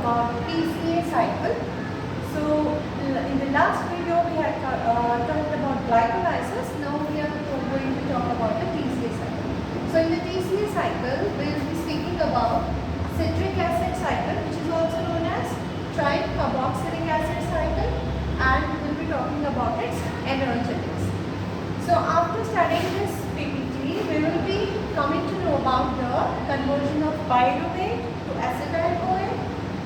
about TCA cycle. So in the last video we had talked about glycolysis. Now we are going to talk about the TCA cycle. So in the TCA cycle we will be speaking about citric acid cycle, which is also known as tricarboxylic acid cycle, and we will be talking about its energetics. So after studying this PPT, we will be coming to know about the conversion of pyruvate to acetyl-CoA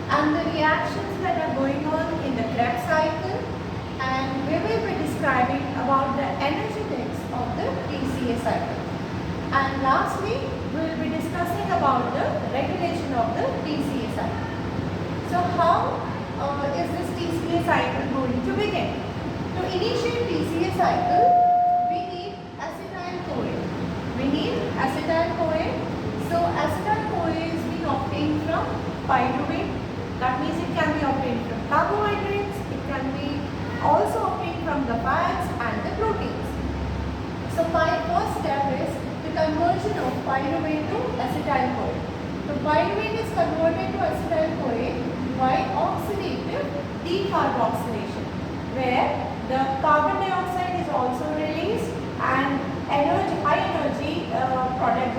and the reactions that are going on in the Krebs cycle, and we will be describing about the energetics of the TCA cycle. And lastly, we will be discussing about the regulation of the TCA cycle. So how is this TCA cycle going to begin? To initiate TCA cycle, we need acetyl-CoA. So acetyl-CoA is being obtained from pyruvate. That means it can be obtained from carbohydrates. It can be also obtained from the fats and the proteins. So first step is the conversion of pyruvate to acetyl-CoA. So pyruvate is converted to acetyl-CoA by oxidative decarboxylation, where the carbon dioxide is also released and high energy product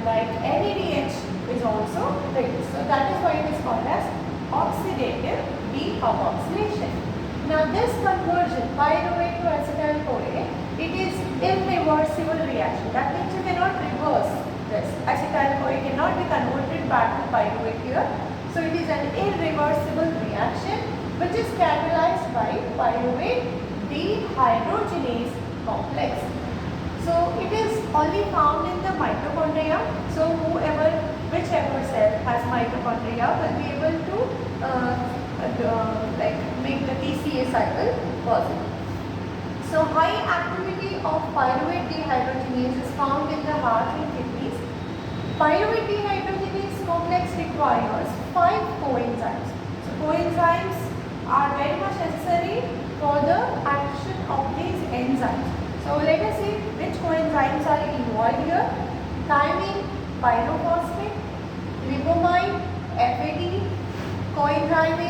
like NADH is also released. So that is why it is called as oxidative decarboxylation. Now this conversion pyruvate to acetyl-CoA, it is irreversible reaction. That means you cannot reverse this. Acetyl-CoA cannot be converted back to pyruvate here. So it is an irreversible reaction which is catalyzed by pyruvate dehydrogenase complex. So it is only found in the mitochondria. So whichever cell has mitochondria will be able to make the TCA cycle possible. So high activity of pyruvate dehydrogenase is found in the heart and kidneys. Pyruvate dehydrogenase complex requires 5 coenzymes. So coenzymes are very much necessary for the action of these enzymes. So let us see which coenzymes are involved here. Thymine pyrophosphate, lipomine, FAD, coenzyme A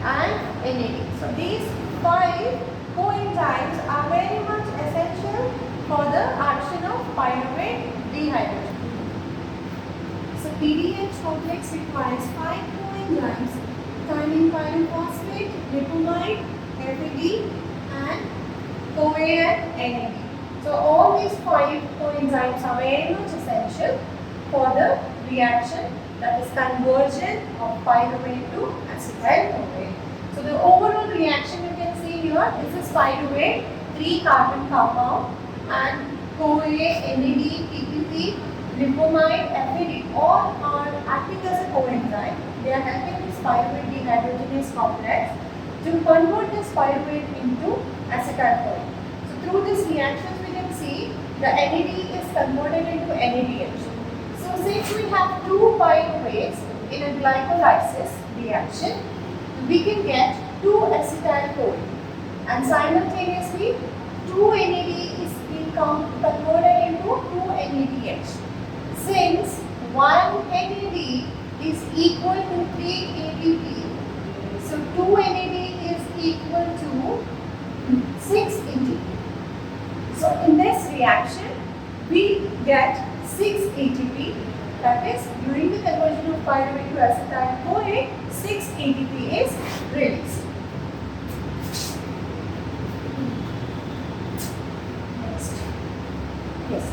and NAD. So these 5 coenzymes are very much essential for the action of pyruvate dehydrogenase. So PDH complex requires 5 coenzymes: thymine pyrophosphate, lipomine, FAD and CoA and NAD. So all these 5 coenzymes are very much essential for the reaction, that is conversion of pyruvate to acetyl-CoA. So the overall reaction you can see here, this is pyruvate, 3 carbon compound, and CoA, NAD, PPP, lipomine, FAD, all are acting as a coenzyme. They are helping this pyruvate dehydrogenase complex to convert this pyruvate into acetyl-CoA. So through these reactions we can see the NAD is converted into NADH. So since we have 2 pyruvates in a glycolysis reaction, we can get 2 acetyl-CoA, and simultaneously 2 NAD is being converted into 2 NADH. Since 1 NAD is equal to 3 ATP, so 2 NAD is equal to 6 ATP. So in this reaction, we get 6 ATP. That is, during the conversion of pyruvate to acetyl-CoA, 6 ATP is released. Next. Yes.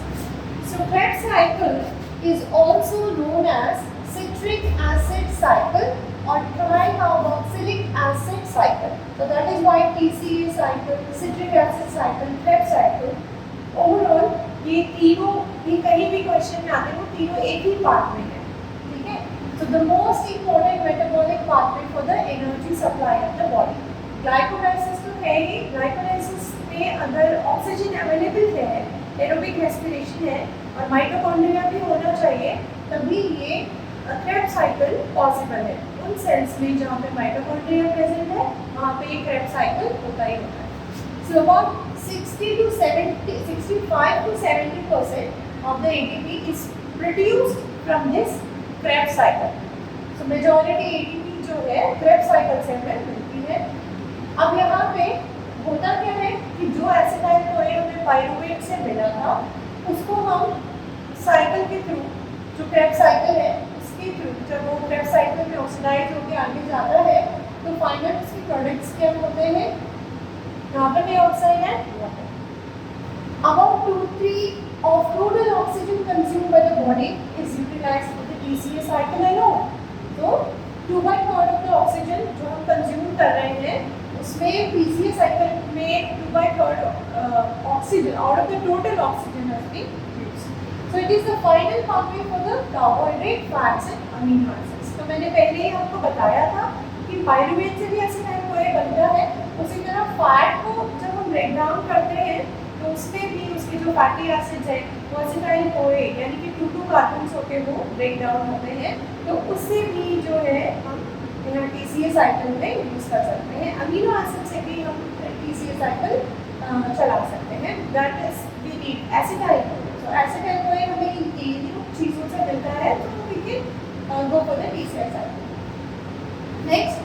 So Krebs cycle is also known as citric acid cycle or tricarboxylic acid cycle. So that is why TCA cycle, citric acid cycle, Krebs cycle, overall ये तीनों भी कहीं भी question में आते हैं, वो तीनों एक ही पार्ट में है, ठीक है? So the most important metabolic pathway for the energy supply of the body. Glycolysis तो है ही, glycolysis में अगर ऑक्सीजन अवेलेबल है, एरोबिक रेस्पिरेशन है और माइटोकॉन्ड्रिया भी होना चाहिए, तभी ये Krebs cycle पॉसिबल है. उन सेल्स में जहाँ पे माइटोकॉन्ड्रिया प्रेजेंट है, वहाँ पे ये Krebs cycle होता ही होता है. So about 65 to 70% of the ATP is produced from this Krebs cycle. So majority ATP जो है क्रेब्स साइकिल से हमें मिलती है। अब यहाँ पे होता क्या है कि जो एसिटाइल CoA हमें पाइरुवेट से मिला था उसको हम साइकिल के थ्रू, जो क्रेब्स साइकिल है उसके थ्रू, जब वो क्रेब्स साइकिल में ऑक्सीडाइज होकर आगे जाता है तो फाइनल उसके प्रोडक्ट्स क्या होते हैं, carbon dioxide and water. About 2-3 of total oxygen consumed by the body is utilized for the TCA cycle alone. तो 2/3 of the oxygen जो हम कंज्यूम कर रहे हैं उसमें TCA cycle में 2/3 oxygen out of the total oxygen has been used. So it is the final pathway for the carbohydrate, fats and amino acids. तो मैंने पहले ही आपको बताया था कि पाइरुवेट से भी एसिटाइल CoA बनता है, उसी तरह फैट को जब हम ब्रेक डाउन करते हैं तो उसमें भी उसके जो फैटी एसिड्स है वो एसिटाइल CoA यानी कि 2 कार्बन्स होके वो ब्रेक डाउन होते हैं, तो उससे भी जो है हम यहाँ TCA साइकिल में यूज़ कर सकते हैं। अमीनो एसिड से भी हम TCA साइकिल चला सकते हैं। That is we need acetyl CoA। तो एसिटाइल CoA हमें इन तीनों चीज़ों से मिलता है तो we can go for the TCA cycle. Next,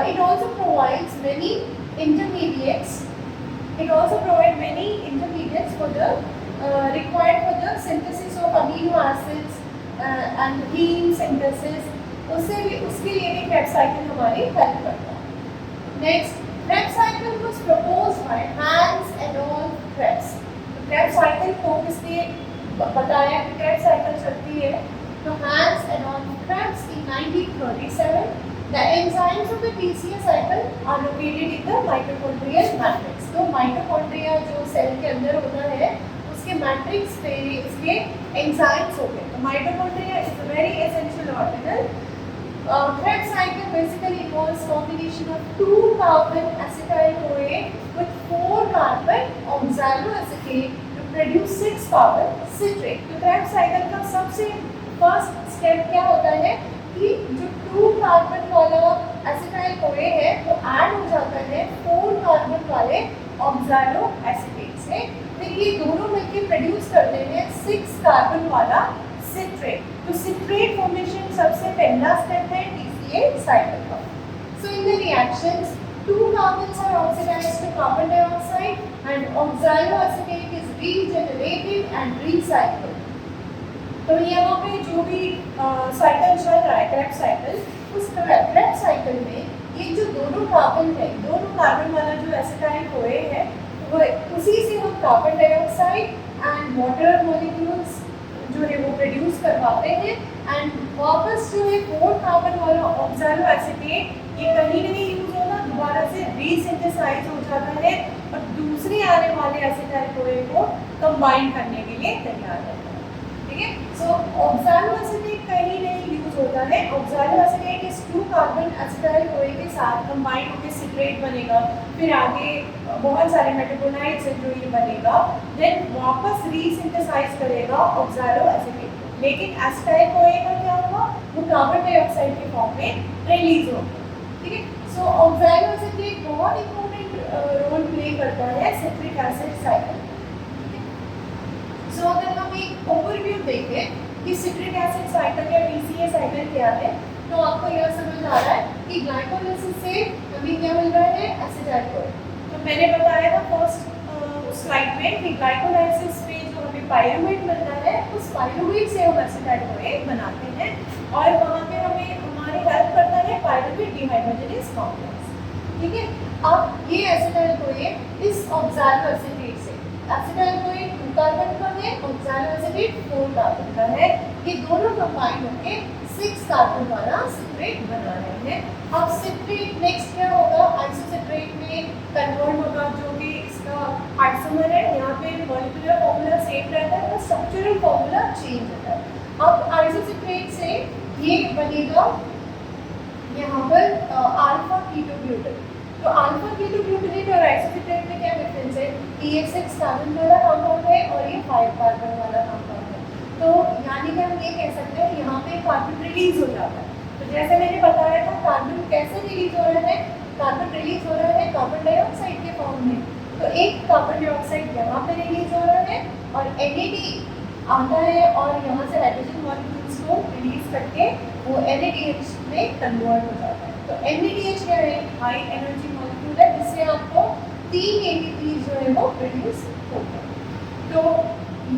it also provides many intermediates. It also provides many intermediates for the required for the synthesis of amino acids and heme synthesis. उससे भी उसके लिए भी क्रेब्स साइकिल हमारी help करता है। Next, Krebs cycle was proposed by Hans et al. Krebs. Krebs cycle को किसने बताया कि क्रेब्स साइकिल चलती है, तो Hans et al. Krebs in 1937. The enzymes of the TCA cycle are located in the mitochondrial matrix. तो mitochondria जो cell के अंदर होता है उसके मैट्रिक्स पे इसके एंजाइम्स होते हैं। तो mitochondria is a very essential organelle. Krebs cycle basically involves combination of 2 carbon acetyl CoA with 4 carbon oxaloacetate to produce 6 carbon citrate. तो Krebs cycle का सबसे फर्स्ट स्टेप क्या होता है कि जो 2 कार्बन वाला एसिटाइल CoA है वो ऐड हो जाता है 4 कार्बन वाले ऑक्सालो एसिटेट से, फिर ये दोनों मिलकर प्रोड्यूस करते हैं 6 कार्बन वाला सिट्रेट। तो सिट्रेट फॉर्मेशन सबसे पहला स्टेप है TCA साइकिल का। So in the reactions 2 carbons are oxidised to carbon dioxide and oxaloacetate is regenerated and recycled. तो यहाँ पे जो भी साइकिल चल रहा है क्रेब्स साइकिल, उस क्रेब्स साइकिल में ये जो दोनों कार्बन है, दोनों कार्बन वाला जो एसिटाइल CoA है वो उसी से हम carbon dioxide and water molecules जो है वो प्रोड्यूस करवाते हैं एंड वापस जो है 4 कार्बन वाला ऑक्सालो एसिटेट ये कहीं नहीं यूज होगा, दोबारा से रीसिंथेसाइज हो जाता है और दूसरे आने वाले एसिटाइल CoA को कंबाइन करने के लिए तैयार है। ठीक है, सो ऑक्सालो एसिटेट कहीं नहीं यूज होता है। ऑक्सालो एसिटेट इस 2 कार्बन एसिटाइल CoA के साथ कंबाइन होकर सिट्रेट बनेगा, फिर आगे बहुत सारे मेटाबोलाइट्स हैं जो ये बनेगा, देन वापस रीसिंथेसाइज करेगा ऑक्सालो एसिटेट को। लेकिन एसिटाइल CoA का क्या होगा, वो कार्बन डाइऑक्साइड के फॉर्म में रिलीज होगा। ठीक है, सो ऑक्सालो एसिटेट बहुत इंपॉर्टेंट रोल प्ले करता है सिट्रिक एसिड साइकिल। सो अगर हम एक ओवरव्यू देखें कि सिट्रिक एसिड साइकिल या TCA साइकिल क्या है, तो आपको यह समझ आ रहा है कि ग्लाइकोलाइसिस से हमें क्या मिल रहा है, एसिटाइल CoA। तो मैंने बताया था फर्स्ट स्लाइड में कि ग्लाइकोलाइसिस में जो हमें पाइरुवेट मिलता है उस पाइरुवेट से हम एसिटाइल CoA बनाते हैं और वहाँ पे हमें हमारी हेल्प करता है पाइरुवेट डिहाइड्रोजनेज कॉम्प्लेक्स। ठीक है, अब ये एसिटाइल CoA इस ऑक्सालो एसिटेट से, एसिटाइल CoA 2 कार्बन का है, ऑक्सालो एसिटेट 4 कार्बन का है, ये दोनों कंबाइन होकर 6 कार्बन वाला सिट्रेट बना रहे हैं। अब सिट्रेट नेक्स्ट क्या होगा, आइसोसिट्रेट में कन्वर्ट होगा जो कि इसका आइसोमर है। यहाँ पे मॉलिक्यूलर फॉर्मूला सेम रहता है पर स्ट्रक्चरल फॉर्मूला चेंज होता है। अब आइसोसिट्रेट से ये बनेगा यहाँ पर अल्फा कीटोग्लूटेन। तो अल्फा कीटोग्लूटेनेट और आइसोसिट्रेट में क्या डिफरेंस है कि ये 6 कार्बन वाला कंपाउंड है और ये 5 कार्बन वाला कंपाउंड है। तो यानी कि हम ये कह सकते हैं यहाँ पे कार्बन रिलीज हो जाता है। तो जैसे मैंने बताया था कार्बन कैसे रिलीज हो रहा है, कार्बन रिलीज हो रहा है कार्बन डाइऑक्साइड के फॉर्म में। तो एक कार्बन डाइऑक्साइड यहाँ पे रिलीज हो रहा है और NAD आता है और यहाँ से हाइड्रोजन मॉलिक्यूल्स को रिलीज करके वो NADH में कन्वर्ट हो जाता है। तो NADH क्या है, हाई एनर्जी मॉलिक्यूल है, जिससे आपको 3 ATP जो है वो प्रोड्यूस होते हैं। तो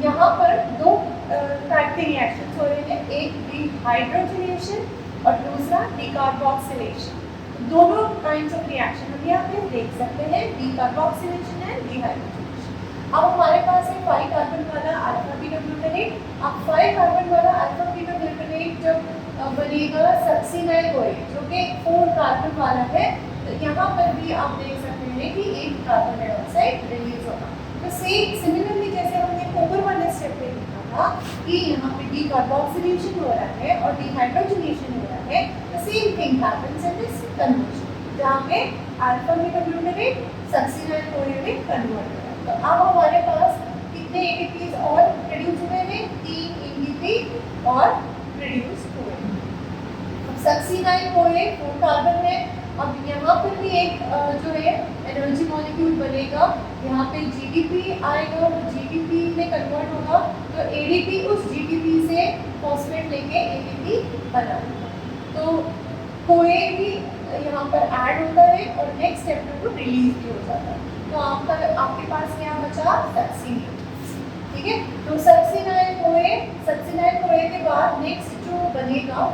यहाँ पर दो टाइप के रिएक्शंस हो रहे हैं, एक डिहाइड्रोजनेशन और दूसरा डिकार्बोक्सिलेशन। दोनों काइंड्स ऑफ रिएक्शन हम यहाँ पे देख सकते हैं, डिकार्बोक्सिलेशन एंड डिहाइड्रोजनेशन। अब हमारे पास है 5 कार्बन वाला अल्फा बीटा ग्लूटानेट। अब 5 कार्बन वाला अल्फा बीटा ग्लूटानेट जब बनेगा सक्सिनाइल OH जो कि 4 कार्बन वाला है, तो यहाँ पर भी आप देख सकते हैं कि एक कार्बन डाइऑक्साइड रिलीज होगा। तो सेम सिमिलरली जैसे हमने ऊपर वाले स्टेप पे देखा था कि यहाँ पे डिकार्बोक्सिलेशन हो रहा है और डिहाइड्रोजनेशन हो रहा है, the same thing happens in this conversion, जहाँ पे अल्फा बीटा ग्लूटानेट सक्सिनाइल OH में कन्वर्ट हो रहा है। तो अब हमारे पास कितने ATPs और प्रोड्यूस हुए हैं, 3 ATP और प्रोड्यूस हुए। अब सक्सिनाइल OH 4 कार्बन है। अब यहाँ पर भी एक जो है एनर्जी मॉलिक्यूल बनेगा, यहाँ पे GDP आएगा, वो GDP में कन्वर्ट होगा, तो ADP उस GDP से फॉस्फेट लेके ATP बनाएगा। तो CoA भी यहाँ पर ऐड होता है और नेक्स्ट स्टेप पे वो रिलीज भी हो जाता है। तो आपके पास क्या बचा, सक्सिनाइल, ठीक है। तो सक्सिनाइल CoA के बाद नेक्स्ट जो बनेगा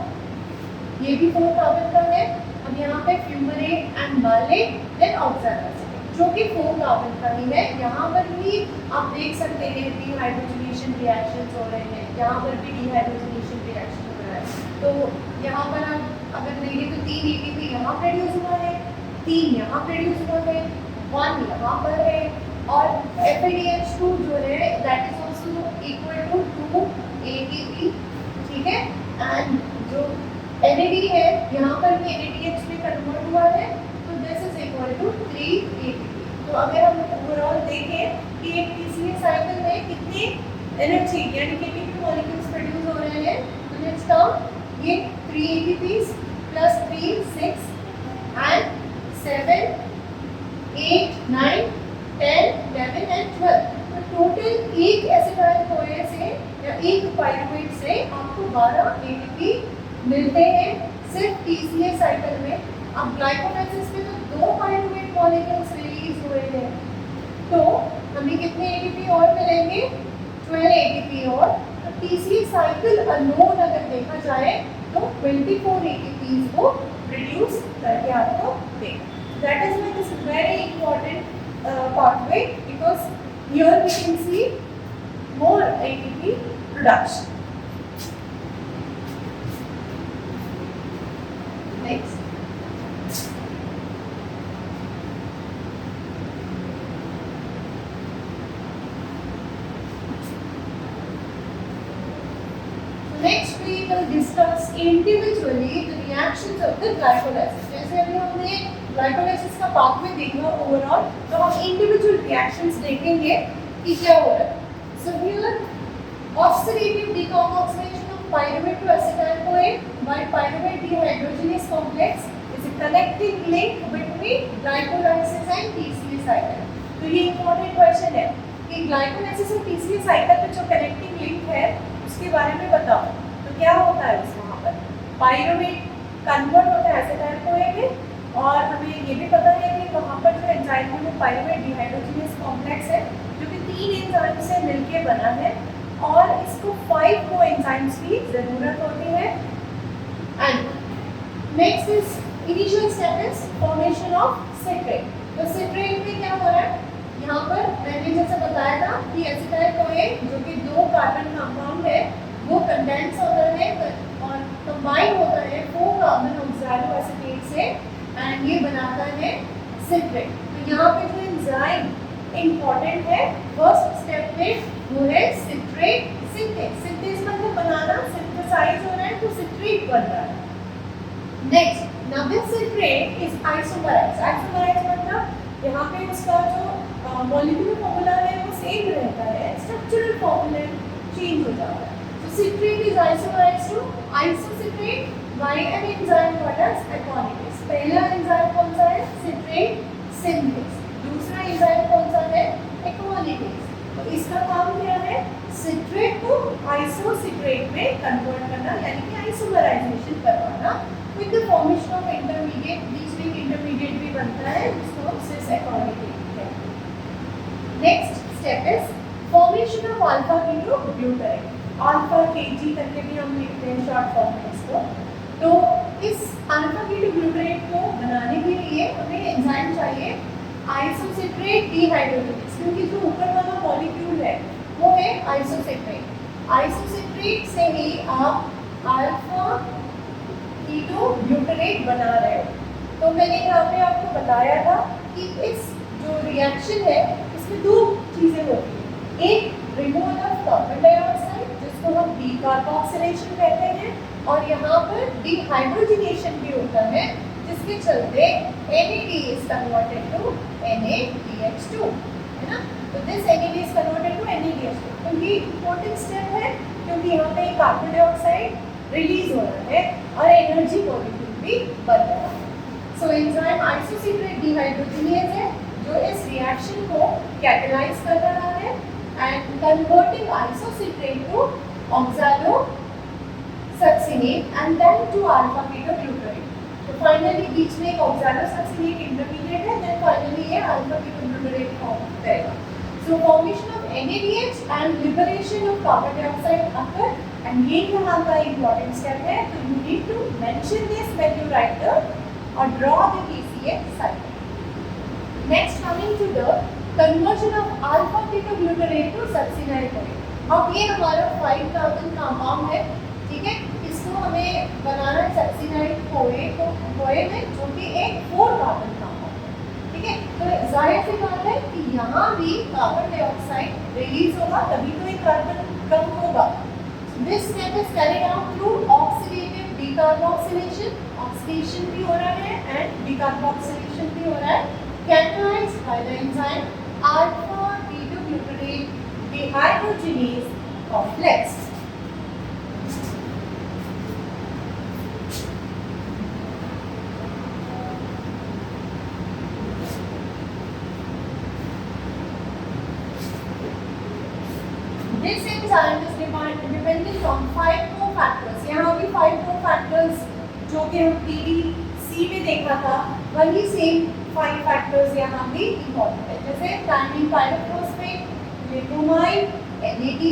ये भी 4 कार्बन का है। अब यहाँ पे फ्यूमरेट एंड मालेट देन ऑक्सैलोएसिटेट जो कि 4 कार्बन का ही है। यहाँ पर भी आप देख सकते हैं डिहाइड्रोजनेशन रिएक्शंस हो रहे हैं, यहाँ पर भी डिहाइड्रोजनेशन रिएक्शन हो रहा है। तो यहाँ पर आप अगर देखें तो 3 ATP यहाँ प्रोड्यूस हुआ है, 3 यहाँ प्रोड्यूस हुआ है, 1 यहाँ पर है, और FADH2 जो है that is also equal to 2 ATP, ठीक है। एंड जो NAD है यहाँ पर भी NADH में कन्वर्ट हुआ है, तो this is equal to 3 ATP। तो अगर हम ओवरऑल देखें कि एक TCA साइकिल में कितनी एनर्जी यानी कि कितने मॉलिक्यूल्स प्रोड्यूस हो रहे हैं, तो लेट्स काउंट, ये 3 ATPs प्लस 3 6 एंड 7 8 9 10 11 एंड 12। तो टोटल एक एसिटाइल CoA से या एक पाइरुवेट से आपको 12 ATP मिलते हैं सिर्फ TCA साइकिल में। अब ग्लाइकोलाइसिस में तो 2 पाइरुवेट मॉलिक्यूल्स रिलीज हुए हैं, तो हमें कितने ATP और मिलेंगे, 12 ATP और। तो TCA साइकिल अलोन अगर देखा जाए तो 24 ATPs को प्रोड्यूस करके आपको देगा। That is why this very important pathway because here we can see more ATP production. Next. Next we will discuss individually the reactions of the glycolysis. जैसे अभी हमने ग्लाइकोलाइसिस का पाथवे देखा ओवरऑल, तो हम इंडिविजुअल रिएक्शंस देखेंगे कि क्या हो रहा है। So here oxidative decarboxylation of pyruvate to acetyl CoA by pyruvate dehydrogenase complex is a connecting link between glycolysis and TCA cycle. तो ये इंपॉर्टेंट क्वेश्चन है कि ग्लाइकोलाइसिस और TCA साइकिल में जो कनेक्टिंग लिंक है उसके बारे में बताओ। तो क्या होता है उसमें, वहाँ पर पाइरुवेट कन्वर्ट होता है एसिटाइल CoA में, और हमें ये भी पता है कि वहाँ पर जो एंजाइम है वो पाइरुवेट डिहाइड्रोजनेस कॉम्प्लेक्स है जो कि 3 एंजाइम से मिलके बना है, और इसको 5 कोएंजाइम्स की ज़रूरत होती है। And next is initial step is formation of citrate. तो सिट्रेट में क्या हो रहा है, यहाँ पर मैंने जैसे बताया था कि एसिटाइल CoA जो कि 2 कार्बन कंपाउंड है वो कंडेंस होता है और कंबाइन होता है 4 कार्बन ऑक्सैलोएसिटेट से, एंड ये बनाता है सिट्रेट। तो यहाँ पे जो एंजाइम इंपॉर्टेंट है फर्स्ट स्टेप में वो है सिट्रेट सिंथेस। सिंथेस मतलब बनाना, सिंथेसाइज हो रहा है तो सिट्रेट बन रहा है। Next now this citrate is isomerise. Isomerise मतलब यहाँ पे उसका जो मॉलिक्यूलर फॉर्मूला है वो सेम रहता है, स्ट्रक्चरल फॉर्मूला चेंज हो जाता है। तो citrate is isomerise to isocitrate by an enzyme called as aconitase. पहला एंजाइम कौन सा है, सिट्रेट सिंथेस। दूसरा एंजाइम कौन सा है, एकोनिडेज। तो इसका काम क्या है, सिट्रेट को आइसोसिट्रेट में कन्वर्ट करना, यानी कि आइसोमराइजेशन करवाना with the formation of intermediate alpha keto glutarate, alpha K G करके भी हम लिखते हैं शॉर्ट फॉर्म में इसको। तो इस अल्फा कीटो ग्लूटारेट को बनाने के लिए हमें एंजाइम चाहिए आइसोसिट्रेट डिहाइड्रोजिनेज, क्योंकि जो ऊपर वाला मॉलिक्यूल है वो है आइसोसिट्रेट। आइसोसिट्रेट से ही आप अल्फा कीटो ग्लूटारेट बना रहे हो। तो मैंने यहाँ पे आपको बताया था कि इस जो रिएक्शन है इसमें दो चीज़ें होती हैं, एक रिमूवल ऑफ कार्बन डाइऑक्साइड जिसको हम डीकार्बोक्सिलेशन कहते हैं, और यहाँ पर डिहाइड्रोजिनेशन भी होता है जिसके चलते NAD is converted to NADH2, है ना। तो this NAD is converted to NADH2 क्योंकि इम्पोर्टेंट स्टेप है, क्योंकि यहाँ पे कार्बन डाइऑक्साइड रिलीज हो रहा है और एनर्जी मॉलिक्यूल भी बन रहा है। सो एंजाइम आइसोसिट्रेट डिहाइड्रोजिनेज है जो इस रिएक्शन को कैटेलाइज कर रहा है and converting isocitrate to oxalosuccinate and then to alpha keto glutarate. तो फाइनली बीच में एक ऑक्सैलो सक्सिनेट इंटरमीडिएट है, देन फाइनली ये अल्फा कीटो ग्लूटारेट फॉर्म करेगा। So formation of NADH and liberation of carbon dioxide occur, and ये यहाँ का इंपॉर्टेंट स्टेप है। तो you need to mention this when you write the or draw the KCA cycle. Next, coming to the conversion of alpha ketoglutarate to succinyl CoA. अब ये हमारा 5 carbon compound है, ठीक है। इसको हमें बनाना है सक्सिनाइल CoA में, जो कि एक 4 कार्बन कंपाउंड है, ठीक है। तो जाहिर सी बात है कि यहाँ भी कार्बन डाइऑक्साइड रिलीज होगा, तभी तो एक कार्बन कम होगा। This step is carried out through oxidative decarboxylation, oxidation भी हो रहा है एंड डिकार्बोक्सिलेशन भी हो रहा है, catalyzed by the enzyme alpha ketoglutarate dehydrogenase complex. This enzyme is dependent on 5 cofactors. यहाँ भी 5 cofactors जो कि हम PDC में देखा था, वही सेम 5 फैक्टर्स यहाँ भी इम्पोर्टेंट है, जैसे thiamine pyrophosphate, lipoamide, NAD,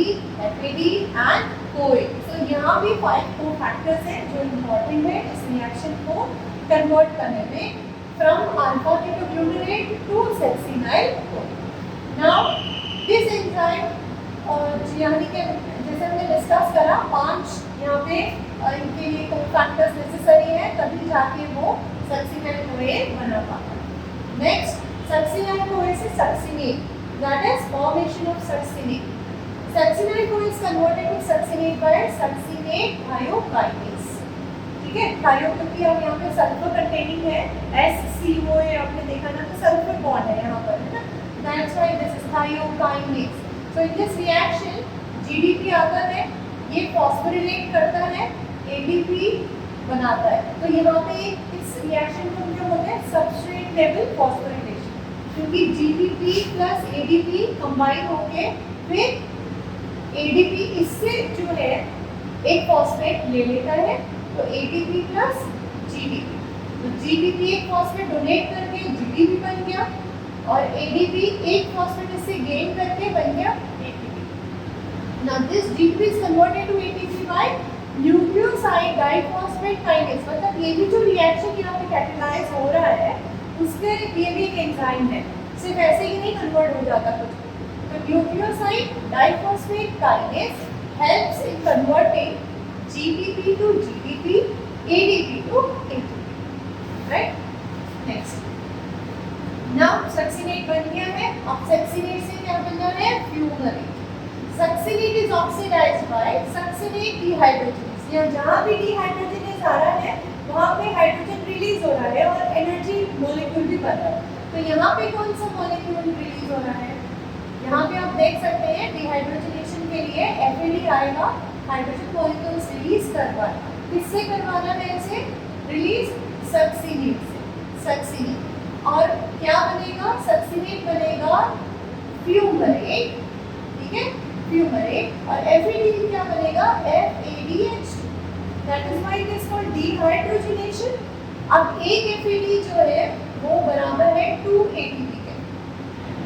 FAD and CoA। तो यहाँ भी 5 कोफैक्टर्स हैं जो इम्पोर्टेंट है इस रिएक्शन को कन्वर्ट करने में from alpha ketoglutarate to succinyl CoA। Now this enzyme यानी कि जैसे हमने डिस्कस करा 5 यहाँ पे इनके लिए कोफैक्टर्स नेसेसरी है, तभी जाके वो सक्सिनाइल CoA बना पाता है। नेक्स्ट, सक्सिनाइल CoA से succinate, that is formation of succinate. Succinyl CoA is converted to succinate by succinate thiokinase, ठीक है। थायो क्योंकि हम यहाँ पे सल्फर कंटेनिंग है, SCOA आपने देखा ना, तो सल्फर बॉन्ड है यहाँ पर, है ना, that's why this is thiokinase. So in this reaction GDP आता है, ये फॉस्फोरिलेट करता है, ADP बनाता है। तो यहाँ पे इस रिएक्शन को क्या बोलते हैं, सबस्ट्रेट लेवल फॉस्फोरिलेशन, क्योंकि GDP प्लस ADP कंबाइन होके फिर ADP इससे जो है एक फॉस्फेट ले लेता है, तो ADP प्लस GDP, तो GDP एक फॉस्फेट डोनेट करके GDP बन गया और ADP एक फॉस्फेट इससे गेन करके बन गया ATP। Now this GDP is converted to ATP by nucleoside diphosphate kinase, मतलब ये भी जो रिएक्शन यहाँ पे कैटेलाइज हो रहा है उसके लिए भी एक एंजाइम है, सिर्फ ऐसे ही नहीं कन्वर्ट हो जाता कुछ। तो nucleoside diphosphate kinase helps in converting GDP to GDP, ADP to ATP, right. Next, now succinate बन गया है, अब सक्सिनेट से क्या बनना है, fumarate. Succinate is oxidised by succinate dehydrogenase. यहाँ जहाँ भी डिहाइड्रोजिनेज आ रहा है वहाँ पे हाइड्रोजन रिलीज हो रहा है और एनर्जी मॉलिक्यूल भी बन रहा है। तो यहाँ पे कौन सा मॉलिक्यूल रिलीज हो रहा है, यहाँ पे आप देख सकते हैं डिहाइड्रोजनेशन के लिए FAD आएगा, हाइड्रोजन मॉलिक्यूल्स रिलीज करवाना। किससे करवाना है इसे रिलीज, सक्सिनेट से, सक्सिनेट। और क्या बनेगा, सक्सिनेट बनेगा फ्यूमरेट, ठीक है, फ्यूमरेट। और FAD क्या बनेगा, FADH2, that is why it is called dehydrogenation. अब एक FAD जो है वो बराबर है 2 ATP के,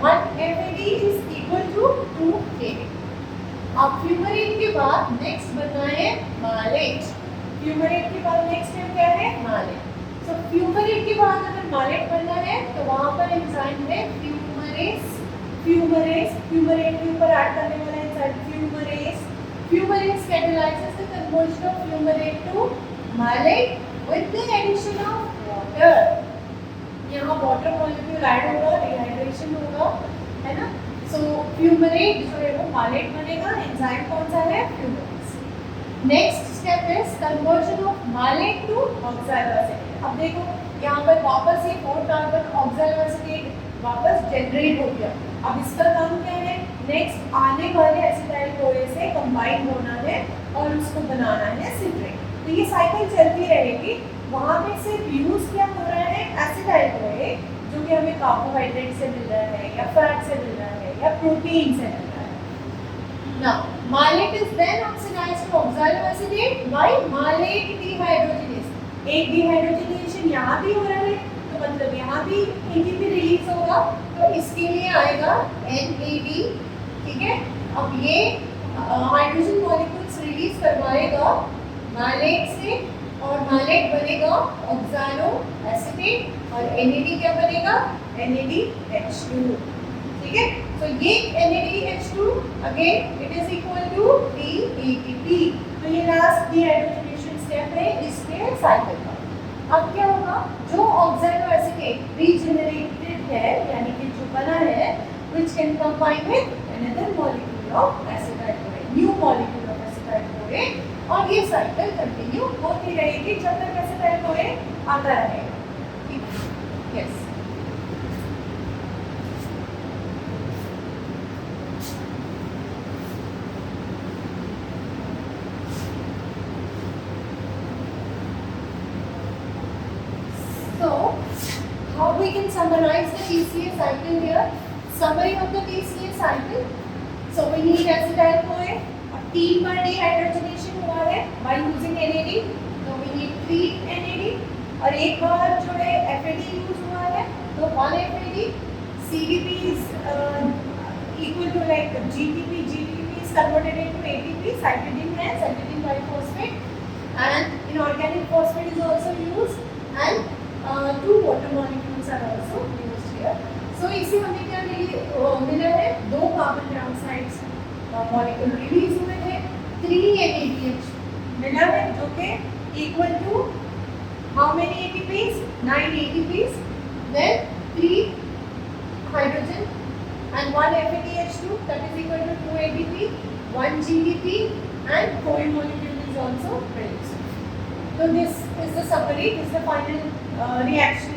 1 FAD is equal to 2 ATP। अब फ्यूमरेट के बाद नेक्स्ट बनना है मालेट। फ्यूमरेट के बाद नेक्स्ट स्टेप क्या है? मालेट। सो फ्यूमरेट के बाद अगर मालेट बनना है तो वहां पर एंजाइम है फ्यूमरेस। फ्यूमरेट के ऊपर ऐड करने वाला enzyme फ्यूमरेस। फ्यूमरेस catalyzes the conversion of fumarate to malate with the addition of water। यहाँ वाटर मॉलिक्यूल ऐड होगा, डिहाइड्रेशन होगा, है ना। सो फ्यूमरेट जो है वो मालेट बनेगा। एंजाइम कौन सा है? Fumarase. Next step is conversion of malate to oxaloacetate. अब देखो यहाँ पर वापस ये 4 कार्बन ऑक्सैलोएसिटेट वापस जनरेट हो गया। अब इसका काम क्या है? नेक्स्ट आने वाले एसिटाइल कोए से कंबाइन होना है और उसको बनाना है सिट्रेट। तो ये साइकिल चलती रहेगी। वहाँ पे सिर्फ यूज क्या हो रहा है? एसिटाइल कोए जो कि हमें कार्बोहाइड्रेट से मिल रहा है या फैट से मिल रहा है या प्रोटीन से मिल रहा है। Now malate is then oxidised to oxaloacetate by malate dehydrogenase. एक डिहाइड्रोजिनेशन यहाँ भी हो रहा है तो मतलब यहाँ भी एटीपी रिलीज होगा, तो इसके लिए आएगा NAD। ठीक है, अब ये हाइड्रोजन मॉलिक्यूल्स रिलीज करवाएगा मालेट से और मालेट बनेगा ऑक्सैलोएसिटेट और NAD क्या बनेगा? NADH2। ठीक है, तो ये NADH2 again it is equal to DATP। तो ये लास्ट डिहाइड्रोजनेशन स्टेप है इसके साइकिल का। अब क्या होगा? जो ऑक्सैलोएसिटेट रीजनरेटेड है यानी कि जो बना है which can combine with another molecule of acetyl-CoA, new molecule of acetyl-CoA, और ये साइकिल कंटिन्यू होती रहेगी जब तक acetyl-CoA आता रहेगा। ठीक है? Yes. So how we can summarize the TCA cycle here? Summary of the TCA cycle. So we need acetyl-CoA. अब 3 बार dehydrogenation हुआ है by using NAD. So we need 3 NAD और एक बार जो है FAD यूज हुआ है तो 1 FAD। CDP is equal to like GTP. GTP is converted into ATP. Cytidine है, cytidine biphosphate, and inorganic phosphate is also used, and 2 water molecules are also used here. So इसी हमें क्या मिला है? 2 carbon dioxides molecule release हुए हैं, 3 NADH मिला है जो कि equal to how many ATPs? 9 ATPs, then 3 hydrogen and 1 FADH2 that is equal to 2 ATP, 1 GDP, and CoA molecule is also produced. So this is the summary, this is the final reaction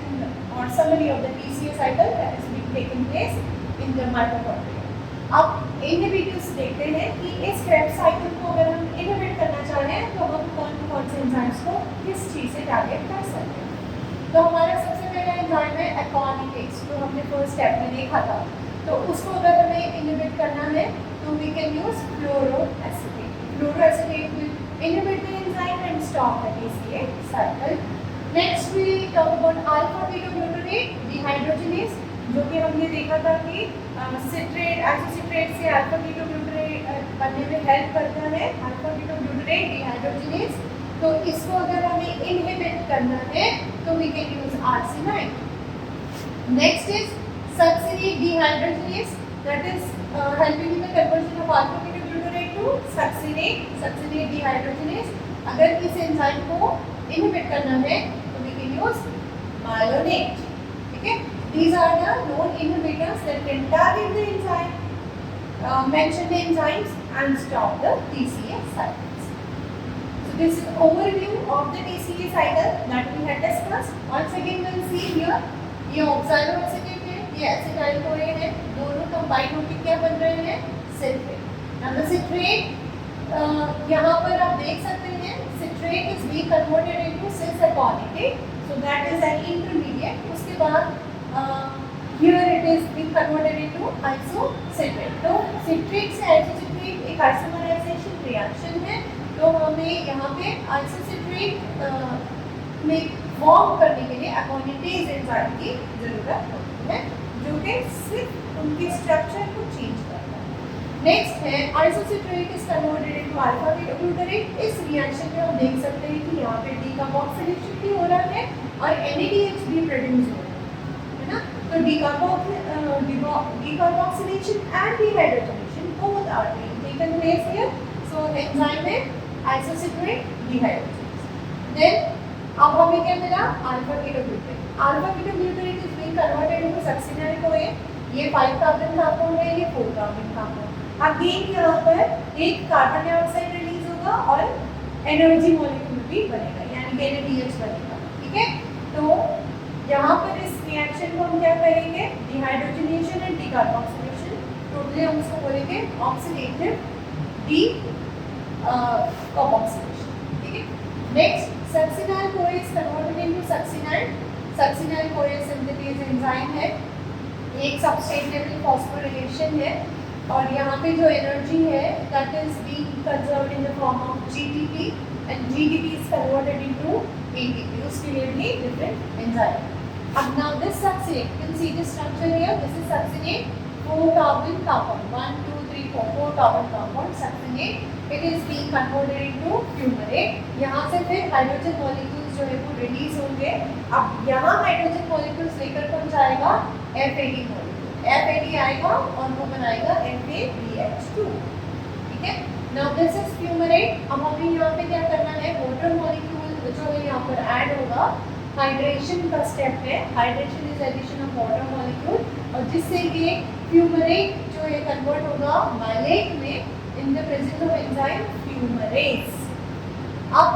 or summary of the TCA cycle that is being taken place in the mitochondria. अब inhibitors देखते हैं कि इस Krebs cycle को अगर हम inhibit करना चाहें तो हम कौन से एंजाइम्स को किस चीज़ से टारगेट कर सकते हैं। तो हमारा सबसे पहला एंजाइम है एकोनिटेज, जो हमने फर्स्ट स्टेप में देखा था। तो उसको अगर हमें इनहिबिट करना है तो we can use fluoroacetate. Fluoroacetate will inhibit the enzyme and stop the TCA cycle. Next we talk about alpha ketoglutarate dehydrogenase, जो कि हमने देखा था कि सिट्रेट आइसोसिट्रेट से अल्फा ketoglutarate बनने में हेल्प करता है अल्फा ketoglutarate dehydrogenase। तो इसको अगर हमें इनहिबिट करना है तो we can use RC9। Next is succinate dehydrogenase that is helping in the conversion of alpha ketoglutarate to succinate dehydrogenase। अगर इस एंजाइम को इनहिबिट करना है तो वी कैन यूज माइलोनेट। ठीक है, these are the known inhibitors that can target the enzyme, mention the enzymes and stop the TCA cycles. So this is overview of the TCA cycle that we had discussed. Once again we'll see here, ये ऑक्सैलोएसिटेट है, ये एसिटाइल-CoA है, दोनों combine होकर क्या बन रहे हैं? सिट्रेट। अब सिट्रेट यहाँ पर आप देख सकते हैं citrate is be converted into cis aconitate, so that is an intermediate. उसके बाद here it is be converted into isocitrate. तो सिट्रेट से आइसोसिट्रेट एक आइसोमराइजेशन रिएक्शन है, तो हमें यहाँ पे आइसोसिट्रेट में फॉर्म करने के लिए एकोनिटेज एंजाइम की जरूरत होती है, जो कि सिर्फ उनके स्ट्रक्चर को चेंज करता है। नेक्स्ट है isocitrate is converted into alpha beta butyrate. इस रिएक्शन में हम देख सकते हैं कि यहाँ पे डीकार्बोक्सिलेशन भी हो रहा है और NADH भी प्रोड्यूस हो रहा है ना। तो decarboxylation and dehydrogenation both are being taken place here. So enzyme है isocitrate dehydrogenase. Then अब हमें क्या मिला alpha beta butyrate. Alpha beta butyrate is being converted into succinyl CoA। ये 5 कार्बन कंपाउंड है, ये 4 कार्बन कंपाउंड। अगेन यहाँ पर एक कार्बन डाइऑक्साइड रिलीज होगा और एनर्जी मॉलिक्यूल भी बनेगा, यानी कि NADH बनेगा। ठीक है, तो यहाँ पर इस रिएक्शन को हम क्या करेंगे, डिहाइड्रोजनेशन एंड डीकार्बोक्सिलेशन। टोटली हम उसको बोलेंगे ऑक्सीडेटिव डीकार्बोक्सिलेशन। ठीक है, next succinyl CoA is converted into succinyl. Succinyl CoA syntheses enzyme है, एक सबस्ट्रेट लेवल फॉस्फोरिलेशन है और यहाँ पे जो एनर्जी है that is being conserved in the form of GTP and GTP is converted into ATP। उसके लिए भी डिफरेंट एंजाइम। अब now this succinate, you can see this structure here, this is succinate, 4 carbon compound, 1 2 3 4 carbon compound succinate. It is being converted into fumarate. यहाँ से फिर hydrogen molecules जो है वो रिलीज होंगे। अब यहाँ हाइड्रोजन मॉलिक्यूल्स लेकर कौन जाएगा, FAD मॉलिक्यूल, FAD आएगा और वो बनाएगा FADH2। ठीक है, नाउ दिस इज फ्यूमरेट। अब हमें यहाँ पे क्या करना है, वाटर मॉलिक्यूल जो है यहाँ पर ऐड होगा। हाइड्रेशन का स्टेप है, hydration is addition of water molecule और जिससे ये फ्यूमरेट जो है कन्वर्ट होगा माइलेट में in the presence of enzyme fumarase. अब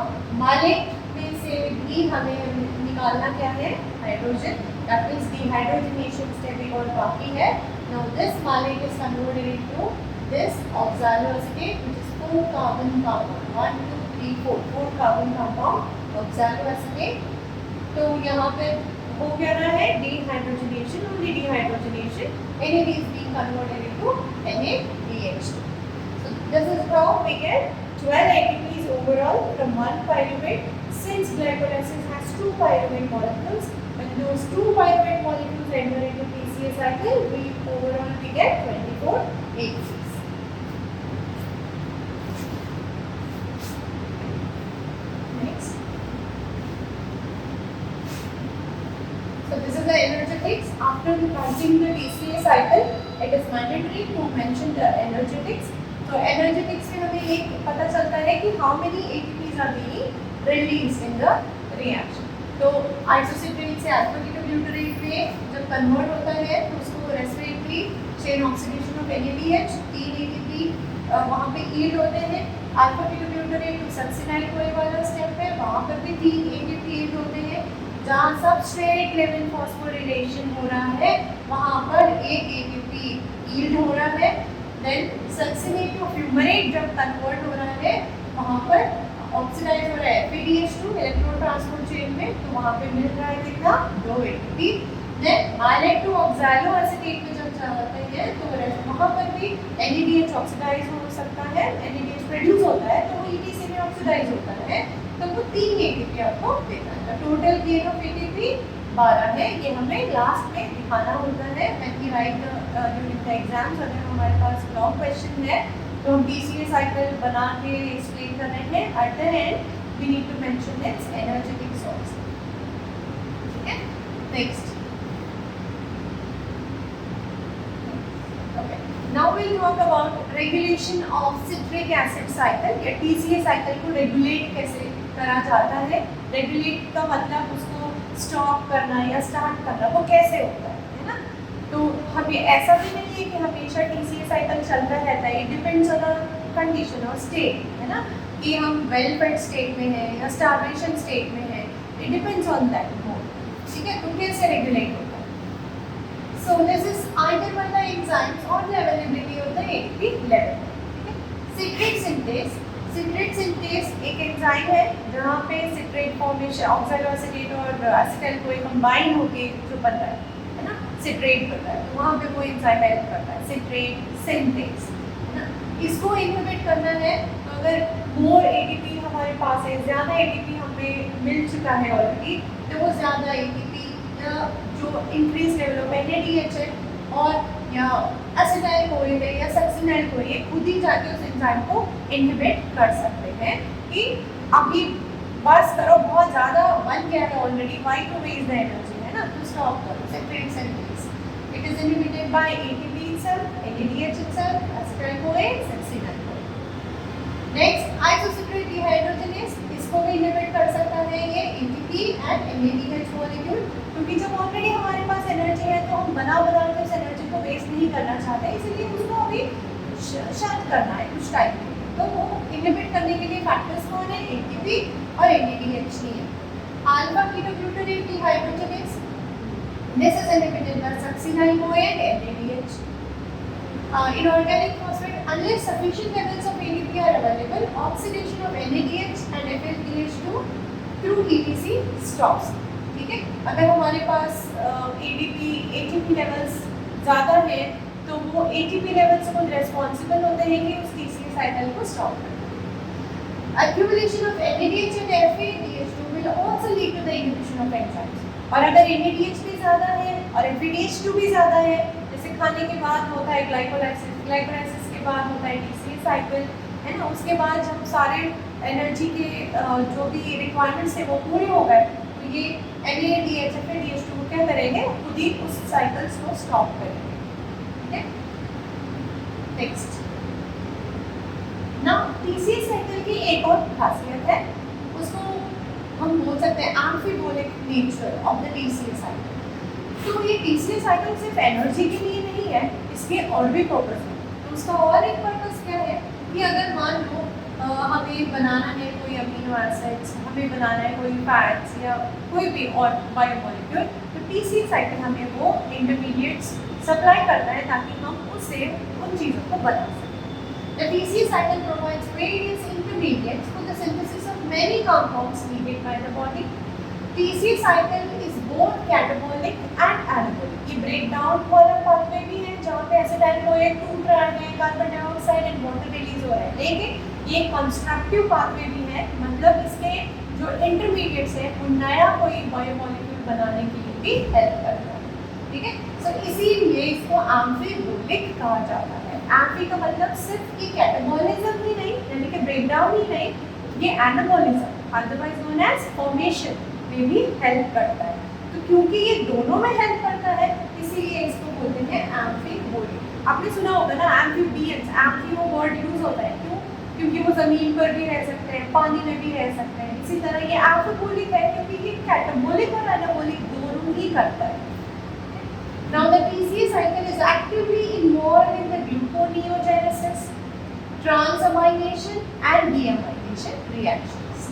माइलेट में से भी हमें निकालना क्या है, hydrogen, that means dehydrogenation step एक और बाकी है। Now this malate is converted into this oxaloacetate which is 4 carbon compound, 1 2 3 4 carbon compound oxaloacetate. तो यहाँ पे हो क्या रहा है, dehydrogenation, only dehydrogenation, NAD is being converted into NADH2. So this is how we get 12 ATPs overall from one pyruvate. Since glycolysis has 2 pyruvate molecules, when those 2 pyruvate molecules enter into PCA cycle, we get 24 ATPs. Next. So this is the energetics. After passing the TCA cycle, it is mandatory to mention the energetics. So energetics में हमें ये पता चलता है कि how many ATPs are being released in the reaction. तो isocitrate से alpha beta butyrate में जब कन्वर्ट होता है तो उसको respiratory chain oxidation of NADH, 3 ATP वहाँ पे यील्ड होते हैं। अल्फा बीटा ब्यूटारेट तो सक्सिनाइल CoA वाला स्टेप है, वहाँ पर भी 3 ATP यील्ड होते हैं। जहाँ सबस्ट्रेट लेवल फॉस्फोरिलेशन हो रहा है वहाँ पर 1 ATP यील्ड हो रहा है। देन सक्सिनेट टू फ्यूमरेट जब कन्वर्ट हो रहा है वहाँ पर ऑक्सीडाइज हो रहा है FADH2 इलेक्ट्रॉन ट्रांसपोर्ट चेन में, तो वहाँ पे मिल रहा है कितना, 2 ATP। देन माइलेट टू ऑक्सैलोएसिटेट में जब जाते हैं तो वहाँ पर भी NADH ऑक्सीडाइज हो सकता है, NADH प्रोड्यूस होता है तो वो ETC में ऑक्सीडाइज होता है, तो वो 3 ATP आपको देता है। टोटल गेन ऑफ ATP 12 है। ये हमें लास्ट में दिखाना होता है when we write during the exams. अगर हमारे पास लॉन्ग क्वेश्चन है तो हम TCA साइकिल बना के एक्सप्लेन कर रहे हैं। At the end we need to mention its energetic source. ठीक है, next Now we'll talk about regulation of citric acid cycle या TCA cycle को रेगुलेट कैसे करा जाता है। रेगुलेट का मतलब उसको स्टॉप करना या स्टार्ट करना, वो कैसे होता है ना। तो हमें ऐसा भी नहीं है कि हमेशा TCA साइकिल चलता रहता है, it depends on the condition और स्टेट, है ना, कि हम वेल फेड स्टेट में है या स्टार्वेशन स्टेट में है, it depends on that mode. ठीक है, तो कैसे रेगुलेट होता है। So this is either by the enzymes or the availability of the ATP level. Citrate synthase, citrate synthase एक एंजाइम है जहाँ पे citrate फॉर्मेशन ऑक्सैलोएसिटेट और एसिटाइल CoA कंबाइन होके जो बन रहा है ना, citrate बन रहा है, तो वहाँ पे वो एंजाइम हेल्प करता है, citrate synthase, है ना। इसको इनहिबिट करना है तो अगर मोर ATP हमारे पास है, ज़्यादा ATP हमें मिल चुका है ऑलरेडी, तो वो ज़्यादा ATP जो इंक्रीज लेवल ऑफ NADH है और या एसिटाइल कोई है या सक्सिनाइल कोई है, खुद ही जाके उस एंजाइम को इनहिबिट कर सकते हैं कि अभी बस करो, बहुत ज़्यादा बन गया है already, why to waste the energy, है ना, तो स्टॉप करो, separate sentence. It is inhibited by ATP itself, NADH itself, acetyl-CoA, succinyl-CoA. Next isocitrate dehydrogenase, इसको भी इनहिबिट कर सकता है ये ATP एंड NADH मॉलिक्यूल, क्योंकि जब ऑलरेडी हमारे पास एनर्जी है तो हम बना के उस एनर्जी को वेस्ट नहीं करना चाहते, इसलिए उसको अभी शट करना है कुछ टाइम के लिए, तो वो इनहिबिट करने के लिए फैक्टर्स कौन है, ATP और NADH ही है। Alpha ketoglutarate dehydrogenase, this is inhibited by succinyl-CoA and NADH. Inorganic phosphate, unless sufficient levels of ADP are available, oxidation of NADH and FADH2 through ETC stops. ठीक है, अगर हमारे पास ATP लेवल्स ज़्यादा है तो वो ATP लेवल्स खुद responsible होते हैं कि उस TCA साइकिल को स्टॉप करें। Accumulation of NADH and FADH2 will also lead to the inhibition of enzymes. और अगर NADH भी ज़्यादा है और FADH2 भी ज़्यादा है, जैसे खाने के बाद होता है ग्लाइकोलाइसिस के बाद होता है TCA साइकिल, है ना, उसके बाद जब सारे एनर्जी के जो भी रिक्वायरमेंट्स है वो पूरे हो गए, तो ये NADH FADH2 क्या करेंगे, खुद ही उस साइकिल्स को स्टॉप करेंगे। ठीक है, नेक्स्ट ना TCA साइकिल की एक और खासियत है, उसको हम बोल सकते हैं एम्फीबोलिक nature of the TCA cycle. तो ये TCA साइकिल सिर्फ एनर्जी के लिए नहीं है, इसके और भी पर्पस है। तो उसका और एक पर्पस क्या है कि अगर मान लो हमें बनाना है कोई अमीनो एसिड्स, हमें बनाना है कोई फैट्स या कोई भी और बायोमोलिक्यूल, तो TCA साइकिल हमें वो इंटरमीडिएट्स सप्लाई करता है ताकि हम उससे उन चीज़ों को बना सकें। The TCA cycle provides various intermediates for the synthesis of many compounds needed by the body. TCA cycle is both catabolic and anabolic. ये breakdown वाला pathway भी है जहाँ पे acetyl-CoA टूट रहा है, carbon dioxide and water release हो रहा है, लेकिन ये कंस्ट्रक्टिव pathway भी है, मतलब इसके जो इंटरमीडिएट्स है वो नया कोई बायोमोलिक्यूल बनाने के लिए भी हेल्प करता है। ठीक है, सो इसीलिए इसको एम्फीबोलिक कहा जाता है। एम्फी का मतलब सिर्फ ये कैटाबॉलिज्म ही नहीं, यानी कि ब्रेकडाउन ही नहीं, ये anabolism otherwise known as formation में भी हेल्प करता है। तो क्योंकि ये दोनों में हेल्प करता है इसीलिए इसको बोलते हैं एम्फीबोलिक। आपने सुना होगा ना एम्फीबियंस, एम्फी वो वर्ड यूज होता है, क्यों? क्योंकि वो ज़मीन पर भी रह सकते हैं, पानी में भी रह सकते हैं। इसी तरह ये एम्फीबोलिक है क्योंकि ये कैटाबॉलिक और एनाबॉलिक दोनों ही करता है। Now the TCA cycle is actively involved in the gluconeogenesis, transamination and deamination reactions.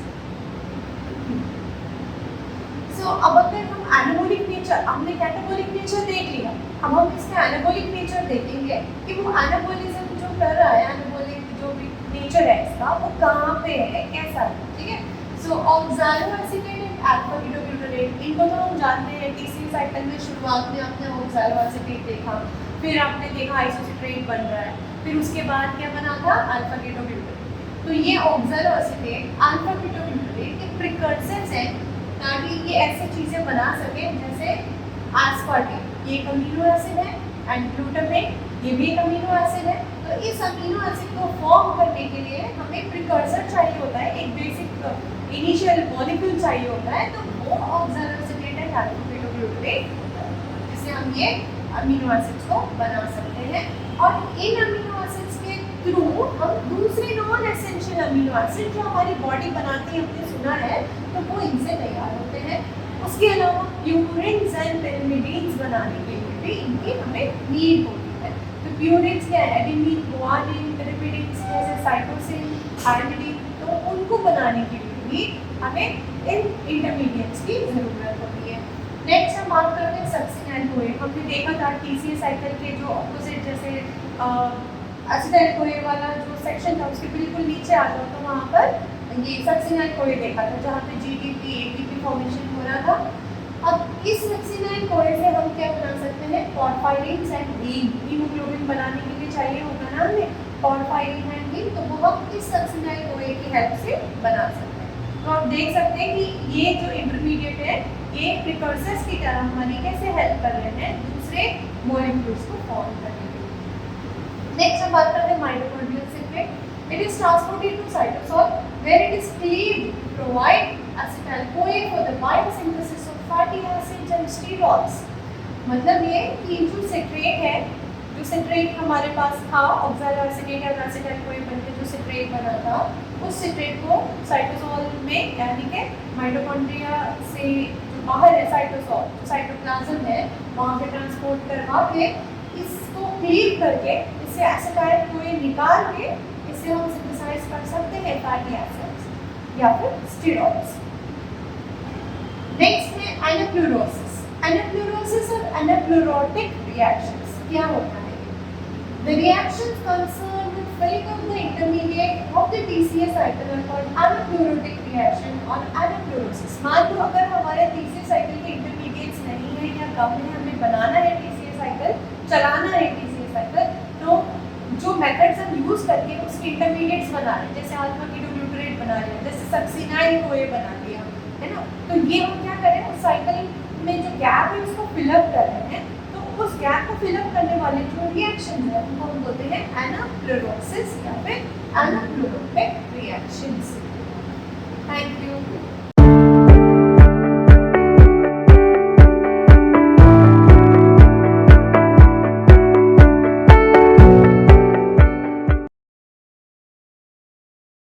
So अब अगर हम एनाबॉलिक नेचर, हमने कैटाबॉलिक नेचर देख लिया, अब हम इसका एनाबॉलिक नेचर देखेंगे कि वो एनाबॉलिज्म जो कर रहा है, एनाबॉलिक जो भी नेचर है इसका वो कहाँ पे है, कैसा है। ठीक है, सो ऑक्सैलोएसिटेट एंड अल्फा कीटोग्लूटारेट, इनको तो हम जानते हैं। TCA साइकिल में शुरुआत में आपने ऑक्सैलोएसिटेट देखा, फिर आपने देखा आइसोसिट्रेट बन रहा है, फिर उसके बाद क्या बना था, अल्फा कीटोग्लूटारेट। तो ये ऑक्सैलोएसिटेट अल्फा कीटोग्लूटारेट के प्रिकर्सर्स हैं ताकि ये ऐसी चीज़ें बना सकें जैसे एस्पार्टेट, ये एक अमीनो एसिड है, एंड ग्लूटामेट ये भी एक अमीनो एसिड है। तो इस अमीनो एसिड को फॉर्म करने के लिए हमें प्रिकर्सर चाहिए होता है, एक बेसिक इनिशियल मॉलिक्यूल चाहिए होता है, तो वो ऑक्सैलोएसिटेट एंड अल्फा कीटोग्लूटारेट जिससे हम ये अमीनो एसिड्स को बना सकते हैं। और इन अमीनो एसिड्स के थ्रू हम दूसरे नॉन एसेंशियल अमीनो एसिड जो हमारी बॉडी बनाती है, हमने सुना है, तो वो इनसे तैयार होते हैं। उसके अलावा प्यूरिन्स एंड पिरिमिडीन्स बनाने के लिए भी इनकी हमें नीड होती है। तो प्यूरिन्स क्या है, एडेनिन, गुआनिन, पिरिमिडीन्स जैसे साइटोसिन, आयनिडीन, तो उनको बनाने के लिए भी हमें इन इंटरमीडिएट्स की ज़रूरत होती है। नेक्स्ट हम बात करते हैं सक्सिनाइल-CoA। हमने देखा था TCA साइकिल के जो ऑपोजिट जैसे एसिटाइल-CoA वाला जो सेक्शन था उसके बिल्कुल नीचे आ जाओ तो वहाँ पर ये सक्सिनाइल-CoA देखा था जहाँ पे GDP ATP फॉर्मेशन हो रहा था। अब इस सक्सिनाइल-CoA से हम क्या बना सकते हैं, पॉर्फायरिन्स एंड हीम, हीमोग्लोबिन बनाने के लिए चाहिए होता है ना हमें पॉर्फायरिन एंड हीम, तो वो हम इस सक्सिनाइल-CoA की हेल्प से बना सकते हैं। तो आप देख सकते हैं कि ये जो इंटरमीडिएट है ये प्रिकर्सर्स की तरह हमारी कैसे हेल्प कर रहे हैं दूसरे से मॉलिक्यूल्स को फॉर्म करने के लिए। नेक्स्ट हम बात करते हैं mitochondrial secret. It is transported to cytosol where it is cleaved to provide acetyl-CoA for the biosynthesis of fatty acids and sterols। मतलब ये कि जो सिट्रेट है, जो सिट्रेट हमारे पास था ऑक्सैलोएसिटेट या एसिटाइल-CoA बनके जो सिट्रेट बना था, उस सिट्रेट को साइटोसोल में यानी कि माइटोकॉन्ड्रिया से जो बाहर है साइटोसोल, जो साइटोप्लाज्म है, वहाँ पे ट्रांसपोर्ट करवा के इसको क्लीव करके इससे एसिटाइल-CoA निकाल के इससे हम सिंथेसाइज कर सकते हैं फैटी एसिड्स या फिर स्टेरॉइड्स। नेक्स्ट है एनाप्लूरोसिस। एनाप्लूरोसिस और एनाप्लूरोटिक रिएक्शंस क्या होता है? The reactions concerned with filling of the intermediate of the TCA cycle are called anaplurotic reaction or anaplurosis। मान लो अगर हमारे TCA cycle के इंटरमीडिएट्स नहीं है या कम है, हमें बनाना है TCA cycle, चलाना है TCA cycle, तो जो मेथड्स हम यूज करके उसके इंटरमीडिएट्स बना रहे हैं, जैसे अल्फा कीटोग्लूटरेट बना रहे हैं, जैसे सक्सिनाइल-CoA बना लिया है ना, तो ये हम क्या कर रहे हैं, उस साइकिल में जो गैप है उसको फिलअप कर रहे हैं। तो उस गैप को फिलअप करने वाले जो रिएक्शन है उनको हम बोलते हैं एनाप्लूरोसिस या फिर एनाप्लूरोटिक रिएक्शंस। Thank you.